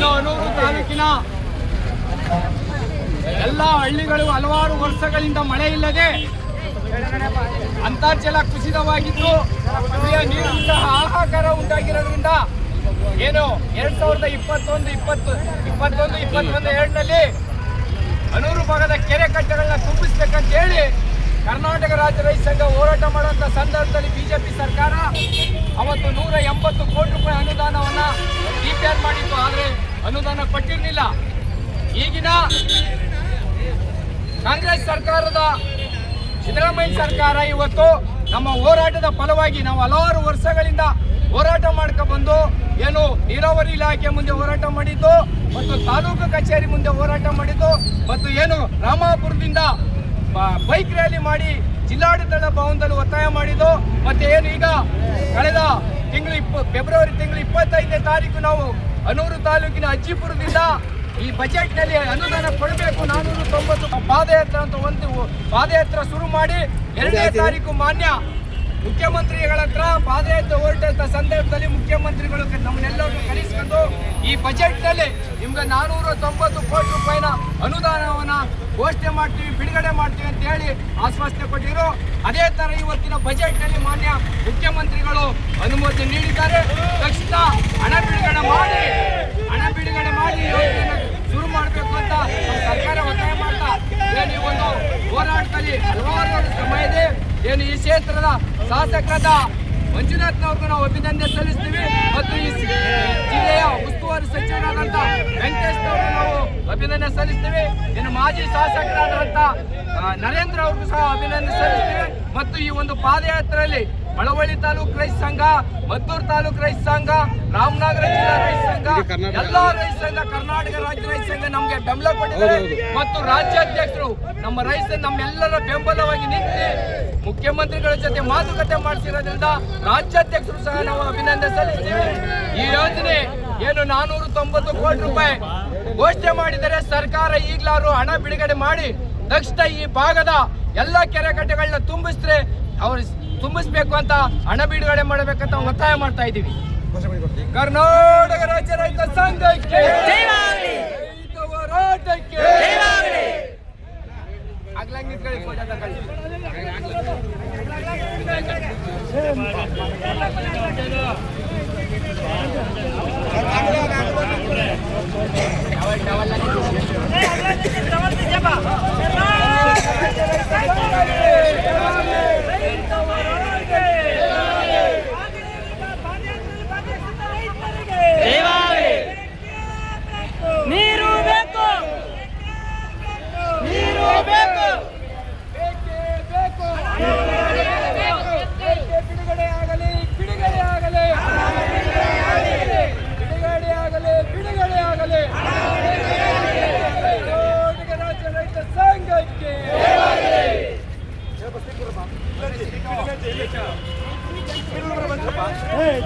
ಏನು ಅನೂರು ತಾಲೂಕಿನ ಎಲ್ಲ ಹಳ್ಳಿಗಳು ಹಲವಾರು ವರ್ಷಗಳಿಂದ ಮಳೆ ಇಲ್ಲದೆ ಅಂತರ್ಜಲ ಕುಸಿತವಾಗಿದ್ದು ಕುಡಿಯ ನೀರು ಸಹ ಹಾಹಾಕಾರ ಉಂಟಾಗಿರೋದ್ರಿಂದ ಏನು 2021-22ರಲ್ಲಿ ಅನೂರು ಭಾಗದ ಕೆರೆ ಕಟ್ಟೆಗಳನ್ನ ತುಂಬಿಸ್ಬೇಕಂತ ಹೇಳಿ ಕರ್ನಾಟಕ ರಾಜ್ಯ ರೈತ ಸಂಘ ಹೋರಾಟ ಮಾಡುವಂತ ಸಂದರ್ಭದಲ್ಲಿ ಬಿಜೆಪಿ ಸರ್ಕಾರ ಅವತ್ತು 180 ಕೋಟಿ ರೂಪಾಯಿ ಅನುದಾನವನ್ನ ಡಿಪಿಆರ್ ಮಾಡಿತ್ತು. ಆದರೆ ಅನುದಾನ ಕೊಟ್ಟಿರಲಿಲ್ಲ. ಈಗಿನ ಕಾಂಗ್ರೆಸ್ ಸರ್ಕಾರದ ಸಿದ್ದರಾಮಯ್ಯ ಸರ್ಕಾರ ಇವತ್ತು ನಮ್ಮ ಹೋರಾಟದ ಫಲವಾಗಿ ನಾವು ಹಲವಾರು ವರ್ಷಗಳಿಂದ ಹೋರಾಟ ಮಾಡ್ಕೊಂಡು ಏನು ನೀರಾವರಿ ಇಲಾಖೆ ಮುಂದೆ ಹೋರಾಟ ಮಾಡಿದ್ದು ಮತ್ತು ತಾಲೂಕು ಕಚೇರಿ ಮುಂದೆ ಹೋರಾಟ ಮಾಡಿದ್ದು ಮತ್ತು ಏನು ರಾಮಾಪುರದಿಂದ ಬೈಕ್ ರ್ಯಾಲಿ ಮಾಡಿ ಜಿಲ್ಲಾಡಳಿತ ಭವನದಲ್ಲಿ ಒತ್ತಾಯ ಮಾಡಿದ್ದು ಮತ್ತೆ ಏನು ಈಗ ಕಳೆದ ಫೆಬ್ರವರಿ ತಿಂಗಳು 25ನೇ ತಾರೀಕು ನಾವು ಅನೂರು ತಾಲೂಕಿನ ಅಜ್ಜಿಪುರದಿಂದ ಈ ಬಜೆಟ್ ನಲ್ಲಿ ಅನುದಾನ ಕೊಡಬೇಕು 490 ಪಾದಯಾತ್ರೆ ಅಂತ ಒಂದು ಪಾದಯಾತ್ರೆ ಶುರು ಮಾಡಿ 2ನೇ ತಾರೀಕು ಮಾನ್ಯ ಮುಖ್ಯಮಂತ್ರಿಗಳ ಹತ್ರ ಪಾದಯಾತ್ರೆ ಹೊರಟ ಸಂದರ್ಭದಲ್ಲಿ ಮುಖ್ಯಮಂತ್ರಿಗಳು ನಮ್ಮನ್ನೆಲ್ಲರೂ ಕರೆಸಿಕೊಂಡು ಈ ಬಜೆಟ್ ನಲ್ಲಿ ನಿಮ್ಗೆ 490 ಕೋಟಿ ರೂಪಾಯಿನ ಅನುದಾನವನ್ನ ಘೋಷಣೆ ಮಾಡ್ತೀವಿ, ಬಿಡುಗಡೆ ಮಾಡ್ತೀವಿ ಅಂತ ಹೇಳಿ ಆಶ್ವಾಸನೆ ಕೊಟ್ಟಿದ್ರು. ಅದೇ ತರ ಇವತ್ತಿನ ಬಜೆಟ್ ನಲ್ಲಿ ಮಾನ್ಯ ಮುಖ್ಯಮಂತ್ರಿಗಳು ಅನುಮತಿ ನೀಡಿದ್ದಾರೆ. ತಕ್ಷಣ ಹಣ ಬಿಡುಗಡೆ ಮಾಡಿ ಯೋಜನೆ ಶುರು ಮಾಡಬೇಕು ಅಂತ ಸರ್ಕಾರ ಒತ್ತಾಯ ಮಾಡ್ತಾ ಏನು ಈ ಒಂದು ಹೋರಾಟದಲ್ಲಿ ಹಲವಾರು ಶ್ರಮ ಇದೆ. ಏನು ಈ ಕ್ಷೇತ್ರದ ಶಾಸಕರಾದ ಮಂಜುನಾಥ್ನವ್ರಿಗೂ ನಾವು ಅಭಿನಂದನೆ ಸಲ್ಲಿಸ್ತೀವಿ ಮತ್ತು ಈ ಜಿಲ್ಲೆಯ ಉಸ್ತುವಾರಿ ಸಚಿವರಾದಂತ ವೆಂಕಟೇಶ್ನವ್ರಿಗೂ ನಾವು ಅಭಿನಂದನೆ ಸಲ್ಲಿಸ್ತೀವಿ. ಇನ್ನು ಮಾಜಿ ಶಾಸಕರಾದಂತ ನರೇಂದ್ರ ಅವ್ರಿಗೂ ಸಹ ಅಭಿನಂದನೆ ಸಲ್ಲಿಸ್ತೀವಿ. ಮತ್ತು ಈ ಒಂದು ಪಾದಯಾತ್ರೆಯಲ್ಲಿ ಮಳವಳ್ಳಿ ತಾಲೂಕು ರೈತ ಸಂಘ, ಮದ್ದೂರು ತಾಲೂಕು ರೈತ ಸಂಘ, ರಾಮನಗರ ಜಿಲ್ಲಾ ರೈತ ಸಂಘ, ಎಲ್ಲಾ ರೈತ ಸಂಘ, ಕರ್ನಾಟಕ ರಾಜ್ಯ ರೈತ ಸಂಘ ನಮಗೆ ಬೆಂಬಲ ಕೊಟ್ಟಿದ್ದಾರೆ. ಮತ್ತು ರಾಜ್ಯಾಧ್ಯಕ್ಷರು ನಮ್ಮೆಲ್ಲರ ಬೆಂಬಲವಾಗಿ ನಿಂತು ಮುಖ್ಯಮಂತ್ರಿಗಳ ಜೊತೆ ಮಾತುಕತೆ ಮಾಡಿಸಿರೋದ್ರಿಂದ ರಾಜ್ಯಾಧ್ಯಕ್ಷರು ಸಹ ನಾವು ಅಭಿನಂದನೆ ಸಲ್ಲಿಸ್ತೀವಿ. ಈ ಯೋಜನೆ ಏನು 490 ಕೋಟಿ ರೂಪಾಯಿ ಘೋಷಣೆ ಮಾಡಿದರೆ ಸರ್ಕಾರ ಈಗಲಾರು ಹಣ ಬಿಡುಗಡೆ ಮಾಡಿ ತಕ್ಷಣ ಈ ಭಾಗದ ಎಲ್ಲ ಕೆರೆ ಕಟ್ಟೆಗಳನ್ನ ತುಂಬಿಸ್ಬೇಕು ಅಂತ ಹಣ ಬಿಡುಗಡೆ ಮಾಡಬೇಕಂತ ಒತ್ತಾಯ ಮಾಡ್ತಾ ಇದ್ದೀವಿ. ಕರ್ನಾಟಕ ರಾಜ್ಯ ರೈತ ಸಂಘಕ್ಕೆ ರೈತ ಹೋರಾಟಕ್ಕೆ Hey,